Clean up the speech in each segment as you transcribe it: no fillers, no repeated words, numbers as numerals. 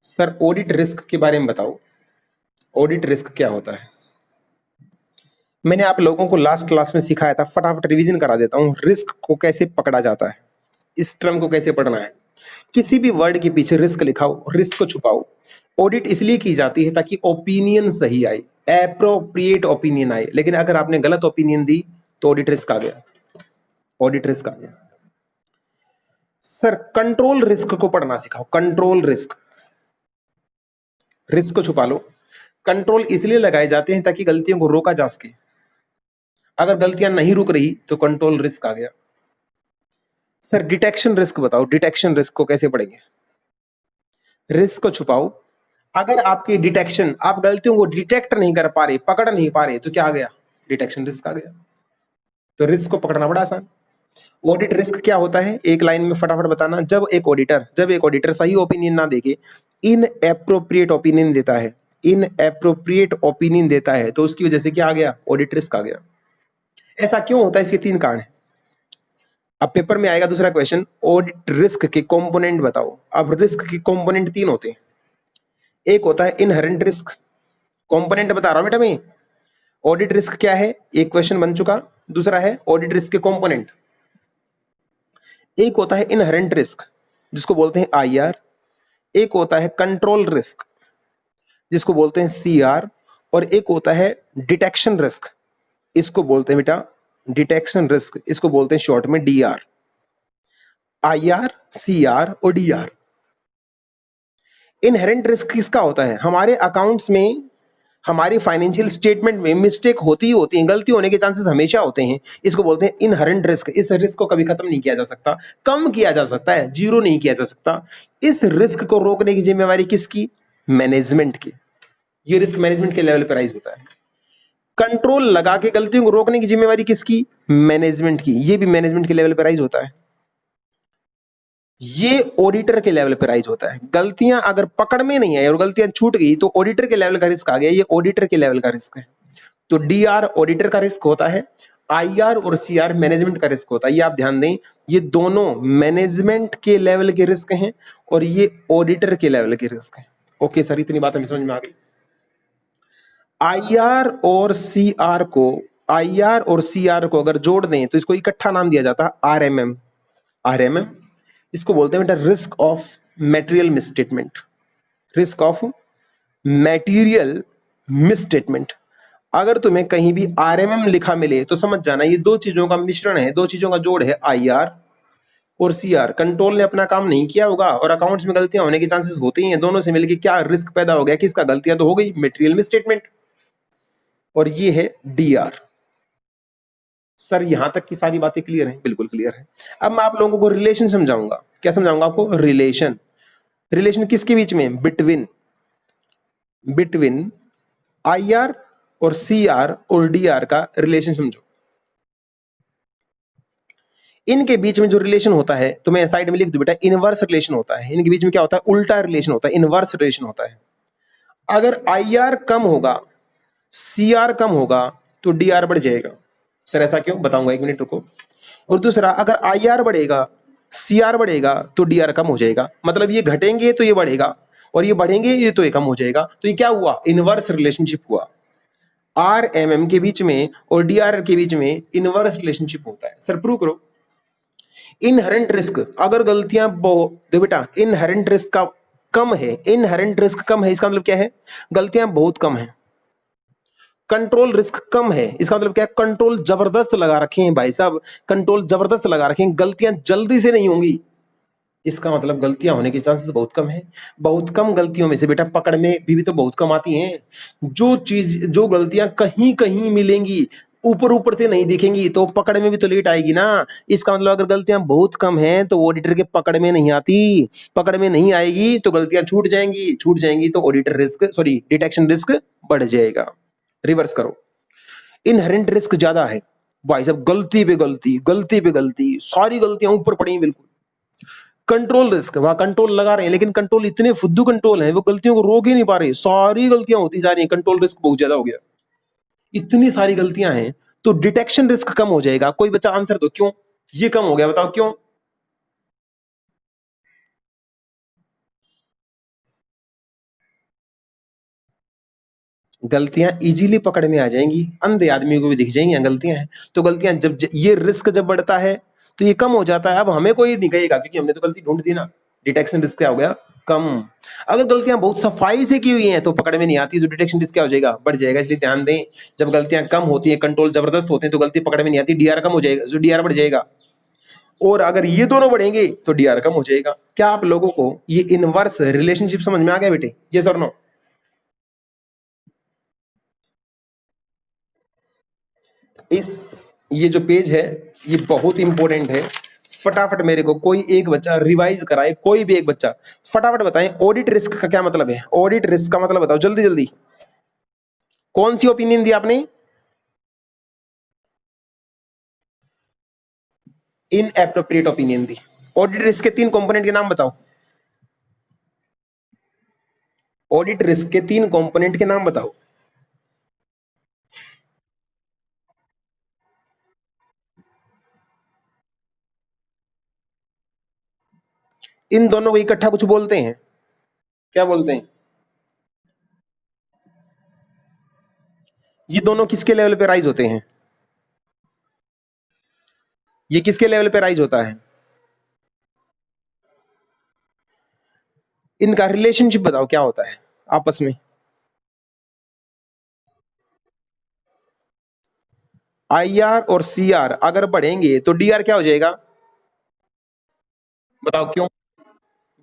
Sir audit risk के बारे में बताओ, ऑडिट रिस्क क्या होता है? मैंने आप लोगों को लास्ट क्लास में सिखाया था, फटाफट रिवीजन करा देता हूं। रिस्क को कैसे पकड़ा जाता है, इस टर्म को कैसे पढ़ना है। किसी भी वर्ड के पीछे रिस्क लिखाओ, रिस्क को छुपाओ। ऑडिट इसलिए की जाती है ताकि ओपिनियन सही आए, एप्रोप्रिएट ओपिनियन आए। लेकिन अगर आपने गलत ओपिनियन दी तो ऑडिट रिस्क आ गया, ऑडिट रिस्क आ गया। सर कंट्रोल रिस्क को पढ़ना सिखाओ, कंट्रोल रिस्क, रिस्क को छुपा लो। कंट्रोल इसलिए लगाए जाते हैं ताकि गलतियों को रोका जा सके। अगर गलतियां नहीं रुक रही तो कंट्रोल रिस्क आ गया। सर डिटेक्शन रिस्क बताओ, डिटेक्शन रिस्क को कैसे पढ़ेंगे? रिस्क को छुपाओ। अगर आपकी डिटेक्शन, आप गलतियों को डिटेक्ट नहीं कर पा रहे, पकड़ नहीं पा रहे, तो क्या आ गया? डिटेक्शन रिस्क आ गया। तो रिस्क को पकड़ना बड़ा आसान। ऑडिट रिस्क क्या होता है, एक लाइन में फटाफट बताना। जब एक ऑडिटर सही ओपिनियन ना देके इनएप्रोप्रिएट ओपिनियन देता है, इनएप्रोप्रिएट ओपिनियन देता है, तो उसकी वजह से क्या आ गया? ऑडिट रिस्क आ गया। ऐसा क्यों होता है? इसके 3 कारण है। अब पेपर में आएगा दूसरा क्वेश्चन, ऑडिट रिस्क के कंपोनेंट बताओ। अब रिस्क के कंपोनेंट 3 होते हैं। एक होता है इनहेरेंट रिस्क, कंपोनेंट बता रहा हूं बेटा मैं। ऑडिट रिस्क क्या है, एक क्वेश्चन बन चुका। दूसरा है ऑडिट रिस्क के कंपोनेंट। एक होता है इनहेरेंट रिस्क, जिसको बोलते हैं आईआर। एक होता है कंट्रोल रिस्क, जिसको बोलते हैं सीआर। और एक होता है डिटेक्शन रिस्क, इसको बोलते हैं बेटा डिटेक्शन रिस्क, इसको बोलते हैं शॉर्ट में डीआर। आईआर, सीआर और डीआर। इनहेरेंट रिस्क किसका होता है? हमारे अकाउंट्स में, हमारी फाइनेंशियल स्टेटमेंट में मिस्टेक होती ही होती है, गलती होने के चांसेस हमेशा होते हैं। इसको बोलते हैं इनहेरेंट रिस्क। इस रिस्क को कभी खत्म नहीं किया जा सकता, कम किया जा सकता है, जीरो नहीं किया जा सकता। इस रिस्क को रोकने की जिम्मेवारी किसकी? मैनेजमेंट की। ये रिस्क मैनेजमेंट के लेवल पर राइज होता है। कंट्रोल लगा के गलतियों को रोकने की जिम्मेवारी किसकी? मैनेजमेंट की। ये भी मैनेजमेंट के लेवल पर राइज होता है। ये ऑडिटर के लेवल पर राइज होता है। गलतियां अगर पकड़ में नहीं आई और गलतियां छूट गई तो ऑडिटर के लेवल का रिस्क आ गया। ये ऑडिटर के लेवल का रिस्क है। तो डीआर ऑडिटर का रिस्क होता है, आईआर और सीआर मैनेजमेंट का रिस्क होता है। ये आप ध्यान दें, ये दोनों मैनेजमेंट के लेवल के रिस्क हैं और ये ऑडिटर के लेवल के रिस्क हैं। ओके सर, इतनी बात हमें समझ में आ गई। आईआर और सीआर को अगर जोड़ दें तो इसको इकट्ठा नाम दिया जाता है आरएमएम। आरएमएम, इसको बोलते हैं बेटा risk of material misstatement. Risk of material misstatement. अगर तुम्हें कहीं भी आरएमएम लिखा मिले तो समझ जाना ये दो चीजों का मिश्रण है, दो चीजों का जोड़ है, आईआर और सीआर। कंट्रोल ने अपना काम नहीं किया होगा और अकाउंट्स में गलतियां होने के चांसेस होते ही हैं। दोनों से मिलकर क्या रिस्क पैदा हो गया? किसका? गलतियां तो हो गई, मटेरियल मिसस्टेटमेंट। और ये है डीआर। सर यहां तक की सारी बातें क्लियर हैं? बिल्कुल क्लियर है। अब मैं आप लोगों को रिलेशन समझाऊंगा। क्या समझाऊंगा आपको? रिलेशन। रिलेशन किसके बीच में? बिटवीन आईआर और सीआर और डीआर का रिलेशन समझो। इनके बीच में जो रिलेशन होता है, तो मैं साइड में लिख दूं बेटा, इनवर्स रिलेशन होता है। इनके बीच में क्या होता है? उल्टा रिलेशन होता है, इनवर्स रिलेशन होता है। अगर आईआर कम होगा, सीआर कम होगा, तो डीआर बढ़ जाएगा। सर ऐसा क्यों? बताऊंगा, 1 मिनट रुको। और दूसरा, अगर आईआर बढ़ेगा, सीआर बढ़ेगा, तो डीआर कम हो जाएगा। मतलब ये घटेंगे तो ये बढ़ेगा और ये बढ़ेंगे ये तो ये कम हो जाएगा। तो ये क्या हुआ? इनवर्स रिलेशनशिप हुआ। आरएमएम के बीच में और डीआर के बीच में इनवर्स रिलेशनशिप होता है। सर प्रूव करो। इनहेरेंट रिस्क, अगर गलतियां देखो बेटा, इनहेरेंट रिस्क का कम है, इनहेरेंट रिस्क कम है, इसका मतलब क्या है? गलतियां बहुत कम है। कंट्रोल रिस्क कम है, इसका मतलब क्या है? कंट्रोल जबरदस्त लगा रखे हैं भाई साहब, कंट्रोल जबरदस्त लगा रखे हैं, गलतियां जल्दी से नहीं होंगी। इसका मतलब गलतियां होने के चांसेस बहुत कम है। बहुत कम गलतियों में से बेटा पकड़ में भी तो बहुत कम आती हैं। जो गलतियां कहीं कहीं मिलेंगी, ऊपर ऊपर से नहीं दिखेंगी, तो पकड़ में भी तो लेट आएगी ना। इसका मतलब अगर गलतियां बहुत कम हैं तो ऑडिटर के पकड़ में नहीं आती। पकड़ में नहीं आएगी तो गलतियां छूट जाएंगी तो auditor risk, sorry detection risk बढ़ जाएगा। रिवर्स करो, इनहेरेंट रिस्क ज्यादा है भाई साहब, गलती पे गलती, सारी गलतियां ऊपर पड़ी बिल्कुल। कंट्रोल रिस्क, वहां कंट्रोल लगा रहे हैं लेकिन कंट्रोल इतने फुद्दू कंट्रोल है, वो गलतियों को रोक ही नहीं पा रहे, सारी गलतियां होती जा रही हैं। कंट्रोल रिस्क बहुत ज्यादा हो गया, इतनी सारी गलतियां हैं तो डिटेक्शन रिस्क कम हो जाएगा। कोई बच्चा आंसर दो क्यों ये कम हो गया, बताओ क्यों? गलतियां इजीली पकड़ में आ जाएंगी, अंधे आदमी को भी दिख जाएंगी गलतियां हैं। तो गलतियां ये रिस्क जब बढ़ता है तो ये कम हो जाता है। अब हमें कोई नहीं कहेगा क्योंकि हमने तो गलती ढूंढ दी ना, डिटेक्शन रिस्क क्या हो गया, कम। अगर गलतियां बहुत सफाई से की हुई हैं तो पकड़ में नहीं आती, तो डिटेक्शन रिस्क क्या हो जाएगा, बढ़ जाएगा। इसलिए ध्यान दें, जब गलतियां कम होती है, कंट्रोल जबरदस्त होते हैं, तो गलती पकड़ में नहीं आती, डीआर कम हो जाएगा, जो डीआर बढ़ जाएगा। और अगर ये दोनों बढ़ेंगे तो डीआर कम हो जाएगा। क्या आप लोगों को ये इनवर्स रिलेशनशिप समझ में आ गया बेटे? ये सर नो? इस ये जो पेज है ये बहुत इंपॉर्टेंट है। फटाफट मेरे को कोई एक बच्चा रिवाइज कराए, कोई भी एक बच्चा फटाफट बताएं ऑडिट रिस्क का क्या मतलब है। ऑडिट रिस्क का मतलब बताओ जल्दी जल्दी। कौन सी ओपिनियन दी आपने? इनएप्रोप्रिएट ओपिनियन दी। ऑडिट रिस्क के 3 कंपोनेंट के नाम बताओ। ऑडिट रिस्क के 3 कंपोनेंट के नाम बताओ। इन दोनों को इकट्ठा कुछ बोलते हैं, क्या बोलते हैं? ये दोनों किसके लेवल पे राइज होते हैं? ये किसके लेवल पे राइज होता है? इनका रिलेशनशिप बताओ क्या होता है आपस में। आईआर और सीआर अगर बढ़ेंगे तो डीआर क्या हो जाएगा, बताओ क्यों?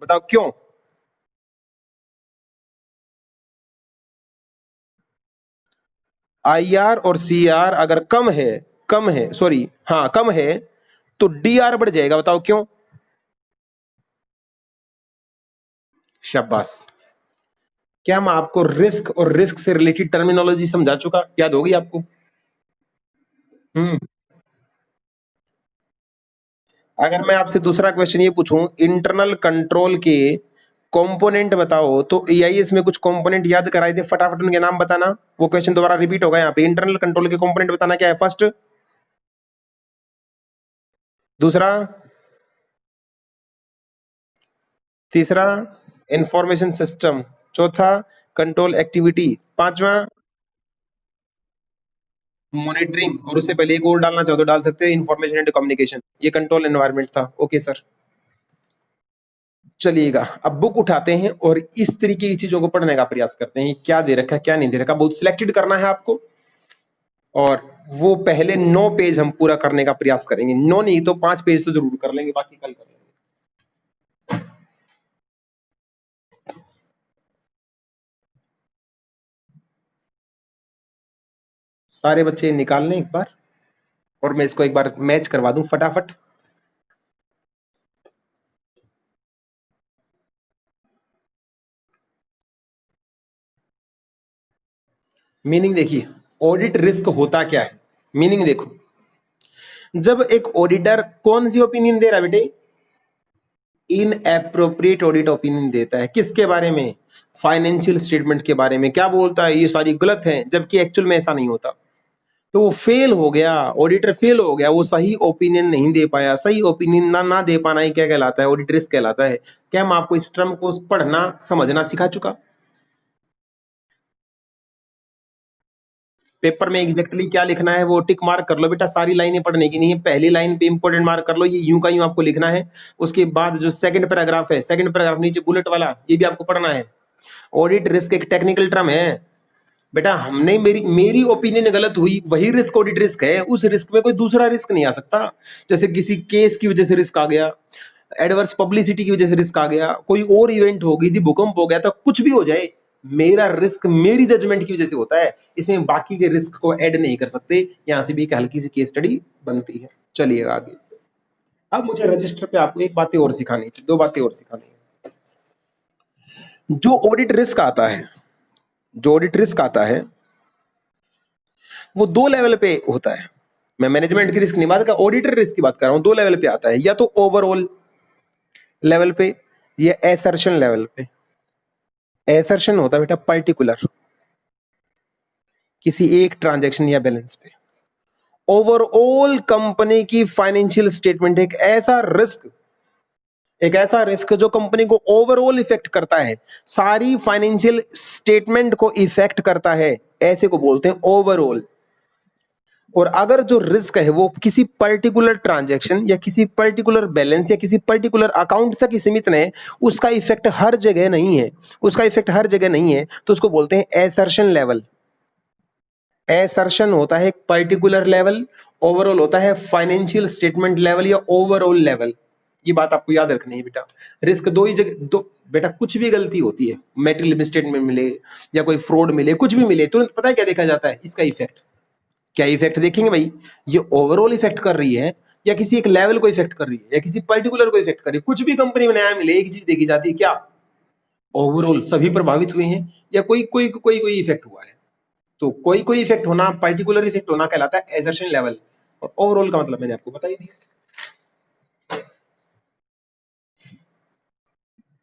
बताओ क्यों? आईआर और सीआर अगर कम है सॉरी हाँ कम है तो डीआर बढ़ जाएगा, बताओ क्यों? शाबाश। क्या मैं आपको रिस्क और रिस्क से रिलेटेड टर्मिनोलॉजी समझा चुका, याद होगी आपको? हम्म। अगर मैं आपसे दूसरा क्वेश्चन ये पूछूं, इंटरनल कंट्रोल के कंपोनेंट बताओ, तो एआईएस में कुछ कंपोनेंट याद कराए थे, फटाफट उनके नाम बताना। वो क्वेश्चन दोबारा रिपीट होगा यहाँ पे। इंटरनल कंट्रोल के कंपोनेंट बताना क्या है, फर्स्ट। दूसरा। तीसरा इंफॉर्मेशन सिस्टम। चौथा कंट्रोल एक्टिविटी। पांचवा मॉनिटरिंग। और उससे पहले एक और डालना चाहो तो डाल सकते हैं, इंफॉर्मेशन एंड कम्युनिकेशन। ये कंट्रोल एनवायरनमेंट था। Okay sir. चलिएगा अब बुक उठाते हैं और इस तरीके की चीजों को पढ़ने का प्रयास करते हैं। क्या दे रखा है क्या नहीं दे रखा, बहुत सिलेक्टेड करना है आपको। और वो पहले 9 पेज हम पूरा करने का प्रयास करेंगे। 9 नहीं तो 5 पेज तो जरूर कर लेंगे, बाकी कल कर लेंगे। सारे बच्चे निकाल लें एक बार और मैं इसको एक बार मैच करवा दूं फटाफट। मीनिंग देखिए, ऑडिट रिस्क होता क्या है, मीनिंग देखो। जब एक ऑडिटर कौन सी ओपिनियन दे रहा है बेटे, इनएप्रोप्रिएट ऑडिट ओपिनियन देता है, किसके बारे में, फाइनेंशियल स्टेटमेंट के बारे में। क्या बोलता है, ये सारी गलत है, जबकि एक्चुअल में ऐसा नहीं होता। तो वो फेल हो गया, ऑडिटर फेल हो गया, वो सही ओपिनियन नहीं दे पाया। सही ओपिनियन ना दे पाना ही क्या कहलाता है, ऑडिट रिस्क कहलाता है। क्या मैं आपको इस टर्म को पढ़ना समझना सिखा चुका? पेपर में एग्जैक्टली क्या लिखना है वो टिक मार्क कर लो बेटा, सारी लाइनें पढ़ने की नहीं है। पहली लाइन पे इंपॉर्टेंट मार्क कर लो, ये यूं का यूं आपको लिखना है। उसके बाद जो सेकंड पैराग्राफ है, सेकंड पैराग्राफ नीचे बुलेट वाला, ये भी आपको पढ़ना है। ऑडिट रिस्क एक टेक्निकल टर्म है बेटा। हमने मेरी ओपिनियन गलत हुई, वही रिस्क ऑडिट रिस्क है। उस रिस्क में कोई दूसरा रिस्क नहीं आ सकता। जैसे किसी केस की वजह से रिस्क आ गया, एडवर्स पब्लिसिटी की वजह से रिस्क आ गया, कोई और इवेंट हो गई थी, भूकंप हो गया था, कुछ भी हो जाए, मेरा रिस्क मेरी जजमेंट की वजह से होता है। इसमें बाकी के रिस्क को ऐड नहीं कर सकते। यहां से भी एक हल्की सी केस स्टडी बनती है। चलिए आगे। अब मुझे रजिस्टर पे आपको एक बातें और सिखानी थी, 2 बातें और सिखानी है। जो ऑडिट रिस्क आता है, जो ऑडिट रिस्क आता है वो 2 लेवल पे होता है। मैं मैनेजमेंट की रिस्क नहीं बात कर, ऑडिटर रिस्क की बात कर रहा हूं। 2 लेवल पे आता है, या तो ओवरऑल लेवल पे या एसर्शन लेवल पे। एसर्शन होता है बेटा पर्टिकुलर, किसी एक ट्रांजैक्शन या बैलेंस पे। ओवरऑल कंपनी की फाइनेंशियल स्टेटमेंट एक ऐसा रिस्क जो कंपनी को ओवरऑल इफेक्ट करता है, सारी फाइनेंशियल स्टेटमेंट को इफेक्ट करता है, ऐसे को बोलते हैं ओवरऑल। और अगर जो रिस्क है वो किसी पर्टिकुलर ट्रांजैक्शन या किसी पर्टिकुलर बैलेंस या किसी पर्टिकुलर अकाउंट तक ही सीमित है, उसका इफेक्ट हर जगह नहीं है, तो उसको बोलते हैं एसर्शन लेवल। एसर्शन होता है एक पर्टिकुलर लेवल, ओवरऑल होता है फाइनेंशियल स्टेटमेंट लेवल या ओवरऑल लेवल। ये बात आपको याद रखनी है बेटा। रिस्क दो ही जगह, दो बेटा, कुछ भी गलती होती है, मेटेरियल स्टेटमेंट मिले या कोई फ्रॉड मिले, कुछ भी मिले, तुरंत पता है क्या देखा जाता है, इसका इफेक्ट। क्या इफेक्ट देखेंगे भाई, ये ओवरऑल इफेक्ट कर रही है या किसी एक लेवल को इफेक्ट कर रही है या किसी पर्टिकुलर को इफेक्ट कर रही है। कुछ भी कंपनी में नया मिले, एक चीज देखी जाती है, क्या ओवरऑल सभी प्रभावित हुए हैं या कोई कोई कोई कोई इफेक्ट हुआ है। तो कोई कोई इफेक्ट होना, पर्टिकुलर इफेक्ट होना कहलाता है एजर्शन लेवल, और ओवरऑल का मतलब मैंने आपको बता ही दिया।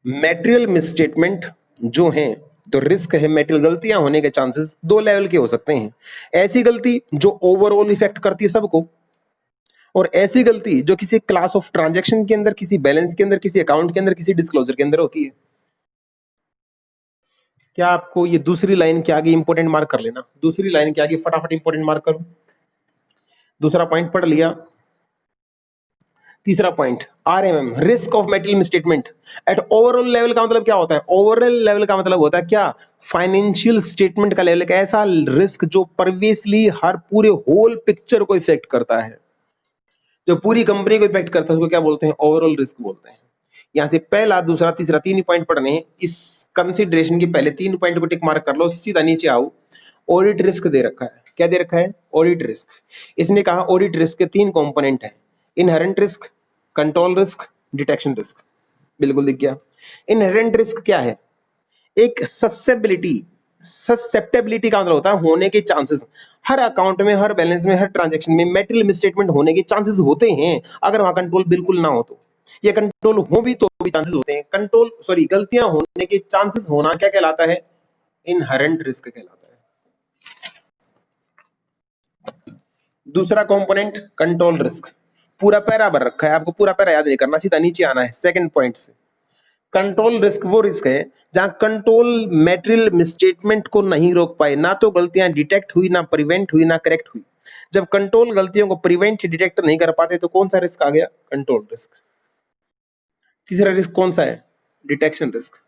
मेटेरियल मिसस्टेटमेंट जो है, तो रिस्क है मेटेरियल गलतियां होने के चांसेस दो लेवल के हो सकते हैं। ऐसी गलती जो ओवरऑल इफेक्ट करती है सबको, और ऐसी गलती जो किसी क्लास ऑफ ट्रांजैक्शन के अंदर, किसी बैलेंस के अंदर, किसी अकाउंट के अंदर, किसी डिस्क्लोजर के अंदर होती है। क्या आपको ये दूसरी लाइन के आगे इंपॉर्टेंट मार्क कर लेना, दूसरी लाइन के आगे फटाफट इंपॉर्टेंट मार्क करो। दूसरा पॉइंट पढ़ लिया। तीसरा point, RMM, risk of material misstatement at overall level का मतलब क्या होता है? ओवरऑल लेवल का मतलब होता है क्या? फाइनेंशियल स्टेटमेंट का लेवल, एक ऐसा रिस्क जो परवेसली हर पूरे होल पिक्चर को इफेक्ट करता है, जो पूरी कंपनी को इफेक्ट करता है, उसको क्या बोलते हैं? ओवरऑल रिस्क बोलते हैं। यहां से पहला, दूसरा, तीसरा, तीन ही पॉइंट पढ़ने हैं। इस कंसिडरेशन के पहले तीन पॉइंट को टिक मार्क कर लो, सीधा नीचे आओ। ऑडिट रिस्क दे रखा है, क्या दे रखा है? Audit risk. इसने कहा ऑडिट रिस्क के तीन कंपोनेंट हैं, inherent risk, control risk, detection risk. बिल्कुल दिख गया। इनहेरेंट रिस्क क्या है? एक ससेप्टेबिलिटी का मतलब होता है होने के चांसेस। हर अकाउंट में, हर बैलेंस में, हर ट्रांजैक्शन में मेटेरियल मिसस्टेटमेंट होने के चांसेस होते हैं, अगर वहां कंट्रोल बिल्कुल ना हो तो। ये कंट्रोल हो भी तो भी चांसेस होते हैं। गलतियां होने के चांसेस होना क्या कहलाता है? इनहेरेंट रिस्क कहलाता है। दूसरा कंपोनेंट कंट्रोल रिस्क। पूरा पैरा भर रखा है, आपको पूरा पैरा याद नहीं करना, सीधा नीचे आना है सेकंड पॉइंट से। कंट्रोल रिस्क वो रिस्क है जहां कंट्रोल मेटेरियल मिसस्टेटमेंट को नहीं रोक पाए, ना तो गलतियां डिटेक्ट हुई, ना प्रिवेंट हुई, ना करेक्ट हुई। जब कंट्रोल गलतियों को प्रिवेंट डिटेक्ट नहीं कर पाते तो कौन सा रिस्क आ गया? Control risk. तीसरा रिस्क कौन सा है? Detection risk.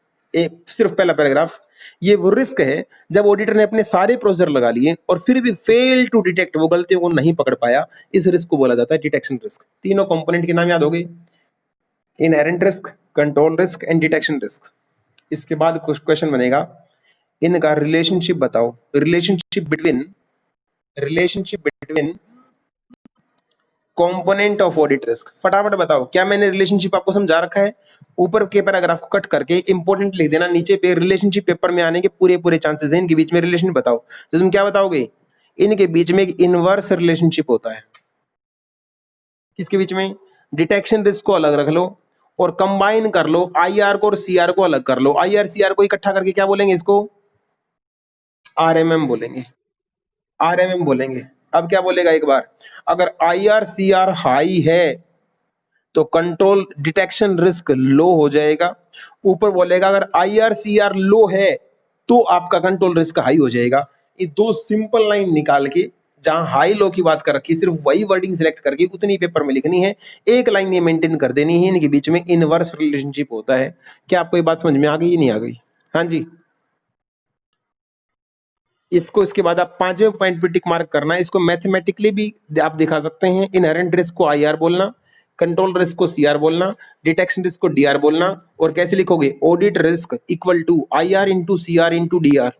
सिर्फ पहला पैराग्राफ, ये वो रिस्क है जब ऑडिटर ने अपने सारे प्रोसीजर लगा लिए और फिर भी फेल टू डिटेक्ट, वो गलतियों को नहीं पकड़ पाया, इस रिस्क को बोला जाता है डिटेक्शन रिस्क। तीनों कंपोनेंट के नाम याद हो गए, inherent risk, control risk and detection risk. इसके बाद कुछ क्वेश्चन बनेगा, इनका रिलेशनशिप बताओ। Relationship between component of audit risk. फटाफट बताओ, क्या मैंने रिलेशनशिप आपको समझा रखा है? ऊपर के पैराग्राफ को कट करके इंपॉर्टेंट लिख देना, नीचे पे रिलेशनशिप पेपर में आने के पूरे पूरे चांसेस हैं, इनके बीच में रिलेशन बताओ। तो तुम क्या बताओगे? इनके बीच में एक इनवर्स रिलेशनशिप होता है। किसके बीच में? डिटेक्शन रिस्क को अलग रख लो और कंबाइन कर लो, आईआर को और सीआर को अलग कर लो। आईआर सीआर को इकट्ठा करके क्या बोलेंगे? इसको आरएमएम बोलेंगे। आरएमएम बोलेंगे। अब क्या बोलेगा एक बार, अगर आईआरसीआर हाई है तो कंट्रोल डिटेक्शन रिस्क लो हो जाएगा। ऊपर बोलेगा अगर आईआरसीआर लो है तो आपका कंट्रोल रिस्क हाई हो जाएगा। ये दो सिंपल लाइन निकाल के, जहां हाई लो की बात कर रखी, सिर्फ वही वर्डिंग सिलेक्ट करके उतनी पेपर में लिखनी है, एक लाइन ये मेंटेन कर देनी है, इनके बीच में इनवर्स रिलेशनशिप होता है। क्या आपको ये बात समझ में आ गई? नहीं आ गई? हाँ जी। इसको इसके बाद आप पांचवें पॉइंट पे टिक मार्क करना है। इसको मैथमेटिकली भी आप दिखा सकते हैं। इनहेरेंट रिस्क को आईआर बोलना, कंट्रोल रिस्क को सीआर बोलना, डिटेक्शन रिस्क को डीआर बोलना। और कैसे लिखोगे? Audit risk equal to IR into CR into DR.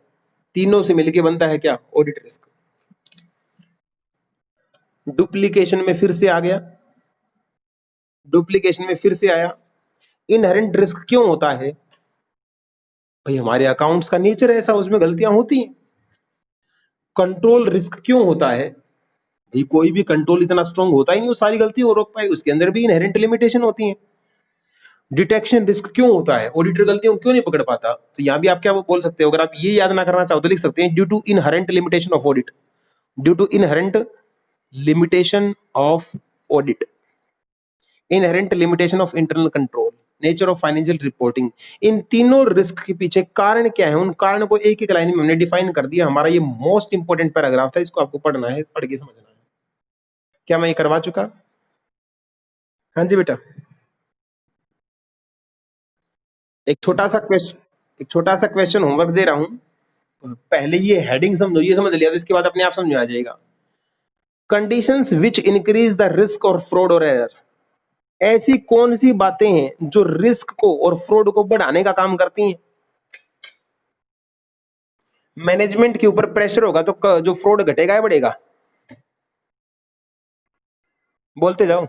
तीनों से मिलके बनता है क्या? Audit risk. डुप्लीकेशन में फिर से आ गया, डुप्लीकेशन में फिर से आया। इनहेरेंट रिस्क क्यों होता है भाई? हमारे अकाउंट्स का नेचर ऐसा, उसमें गलतियां होती हैं। कंट्रोल रिस्क क्यों होता है भाई? कोई भी कंट्रोल इतना स्ट्रांग होता ही नहीं वो सारी गलतियों को रोक पाए, उसके अंदर भी इनहेरेंट लिमिटेशन होती हैं। डिटेक्शन रिस्क क्यों होता है? ऑडिटर गलतियों को क्यों नहीं पकड़ पाता? तो यहां भी आप क्या बोल सकते हो, अगर आप ये याद ना करना चाहो तो लिख सकते हैं due to inherent limitation of audit. Due to inherent limitation of audit, inherent limitation of internal control, nature of financial reporting. इन तीनों रिस्क के पीछे कारण क्या है, उन कारण को एक एक लाइन में हमने डिफाइन कर दिया। हमारा ये मोस्ट इंपोर्टेंट पैराग्राफ था, इसको आपको पढ़ना है, पढ़ के समझना है। क्या मैं ये करवा चुका? हाँ जी बेटा। एक छोटा सा क्वेश्चन होमवर्क दे रहा हूं। पहले ये हेडिंग समझो, ये समझ लिया तो इसके बाद अपने आप समझ में आ जाएगा। Conditions which increase the risk और फ्रॉड और एरर। ऐसी कौन सी बातें हैं जो रिस्क को और फ्रॉड को बढ़ाने का काम करती हैं? मैनेजमेंट के ऊपर प्रेशर होगा तो जो फ्रॉड घटेगा या बढ़ेगा? बोलते जाओ।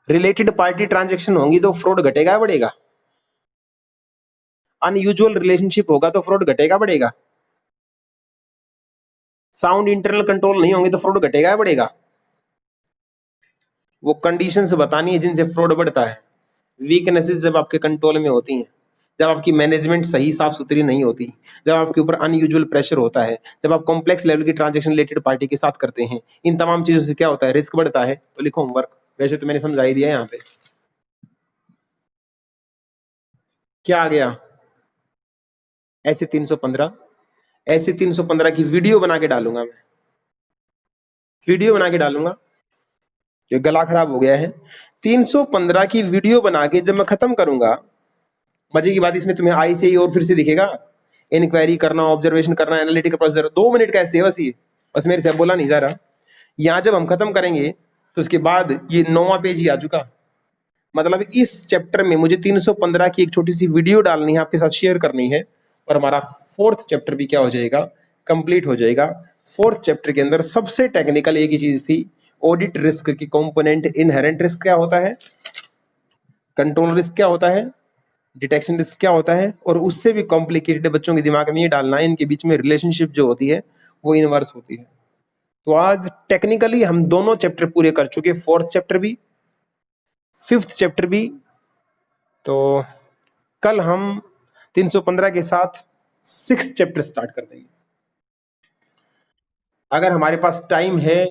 रिलेटेड पार्टी ट्रांजैक्शन होंगी तो फ्रॉड घटेगा या बढ़ेगा? अनयूजुअल रिलेशनशिप होगा तो फ्रॉड घटेगा बढ़ेगा? साउंड इंटरनल कंट्रोल नहीं होंगे तो फ्रॉड घटेगा या बढ़ेगा? वो कंडीशंस बतानी है जिनसे फ्रॉड बढ़ता है। वीकनेसेस जब आपके कंट्रोल में होती हैं, जब आपकी मैनेजमेंट सही साफ सुथरी नहीं होती, जब आपके ऊपर अनयूजुअल प्रेशर होता है, जब आप कॉम्प्लेक्स लेवल की ट्रांजैक्शन रिलेटेड पार्टी के साथ करते हैं, इन तमाम चीजों से क्या होता है? रिस्क बढ़ता है। तो लिखो होमवर्क, वैसे तो मैंने समझा ही दिया यहाँ पे। क्या आ गया? ऐसे 315, ऐसे 315 की वीडियो बना के डालूंगा मैं, वीडियो बना के डालूंगा। ये गला खराब हो गया है। 315 की वीडियो बना के जब मैं खत्म करूंगा, मजे की बात इसमें तुम्हें आई से ही और फिर से दिखेगा, इंक्वायरी करना, ऑब्जर्वेशन करना, एनालिटिकल प्रोसीजर, 2 मिनट का ऐसे बस, ये बस मेरे से बोला नहीं जा रहा। यहाँ जब हम खत्म करेंगे तो उसके बाद ये 9वां पेज ही आ चुका। मतलब इस चैप्टर में मुझे 315 की एक छोटी सी वीडियो डालनी है, आपके साथ शेयर करनी है, और हमारा 4th चैप्टर भी क्या हो जाएगा? कंप्लीट हो जाएगा। 4th चैप्टर के अंदर सबसे टेक्निकल एक ही चीज थी, ऑडिट रिस्क की कंपोनेंट। इनहेरेंट रिस्क क्या होता है, कंट्रोल रिस्क क्या होता है, डिटेक्शन रिस्क क्या होता है, और उससे भी कॉम्प्लिकेटेड बच्चों के दिमाग में ये डालना है, इनके बीच में रिलेशनशिप जो होती है वो इनवर्स होती है। तो आज टेक्निकली हम दोनों चैप्टर पूरे कर चुके, 4th चैप्टर भी, 5th चैप्टर भी। तो कल हम 315 के साथ 6th चैप्टर स्टार्ट कर देंगे। अगर हमारे पास टाइम है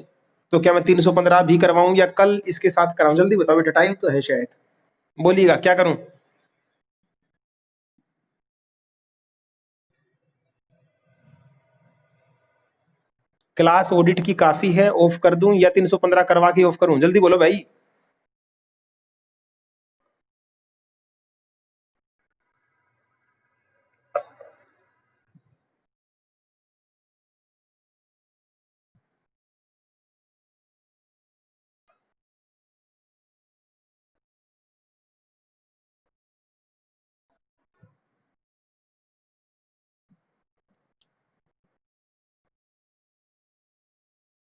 तो क्या मैं 315 भी करवाऊं या कल इसके साथ कराऊं? जल्दी बताओ बेटा, टाइम तो है शायद, बोलिएगा क्या करूं? क्लास ऑडिट की काफी है, ऑफ कर दूं या 315 करवा के ऑफ करूं? जल्दी बोलो भाई।